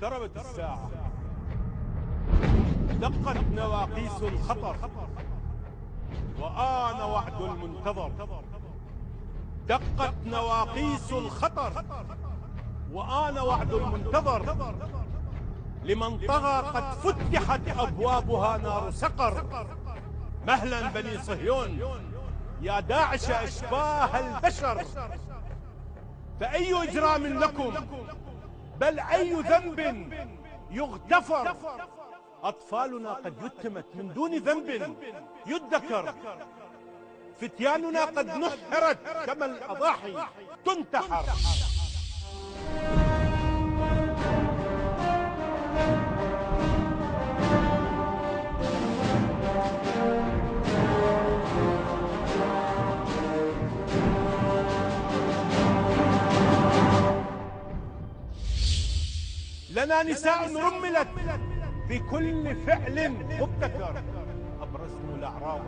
اقتربت الساعة، دقت نواقيس الخطر، وآن وعد المنتظر. دقت نواقيس الخطر، وآن وعد المنتظر. لمن طغى قد فتحت أبوابها نار سقر. مهلا بني صهيون يا داعش أشباه البشر، فأي إجرام لكم بل أي ذنب يغتفر. أطفالنا قد يتمت من دون ذنب يدكر، فتياننا قد نحرت كما الأضاحي تنتحر. لنا نساء رملت بكل فعل مبتكر، أبرزتم الأعراض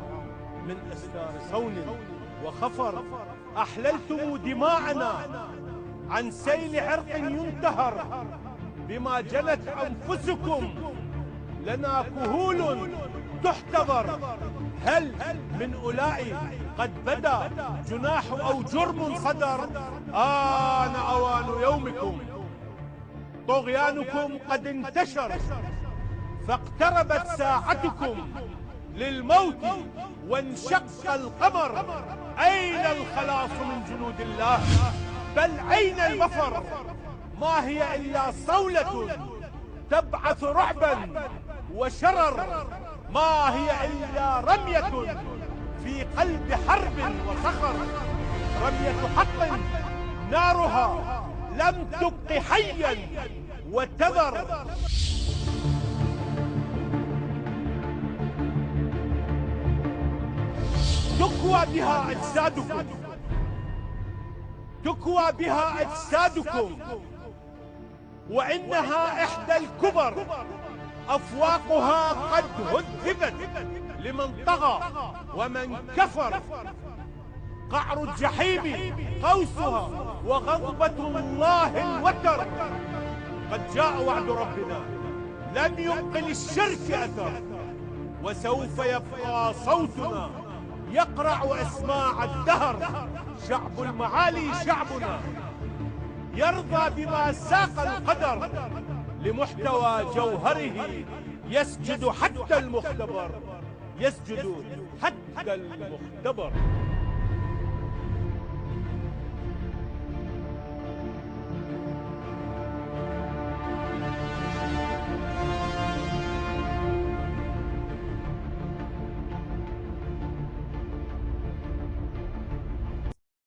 من أستار صون وخفر. أحللتم دماءنا عن سيل عرق ينتهر. بما جنت أنفسكم لنا كهول تحتضر. هل من أولئك قد بدا جناح أو جرم صدر؟ آن أوان يومكم، طغيانكم قد انتشر، فاقتربت ساعتكم للموت وانشق القمر. أين الخلاص من جنود الله؟ بل أين المفر؟ ما هي إلا صولة تبعث رعبا وشرر. ما هي إلا رمية في قلب حرب وصخر. رمية حق نارها لم تبق حيا وتذر. تكوى بها أجسادكم، تكوى بها أجسادكم، وإنها إحدى الكبر. أفواقها قد هذبت لمن طغى ومن كفر. قعر الجحيم قوسها وغضبة الله الوتر. قد جاء وعد ربنا لن يبق للشرك أثر، وسوف يبقى صوتنا يقرع أسماع الدهر. شعب المعالي شعبنا يرضى بما ساق القدر. لمحتوى جوهره يسجد حتى المختبر، يسجد حتى المختبر.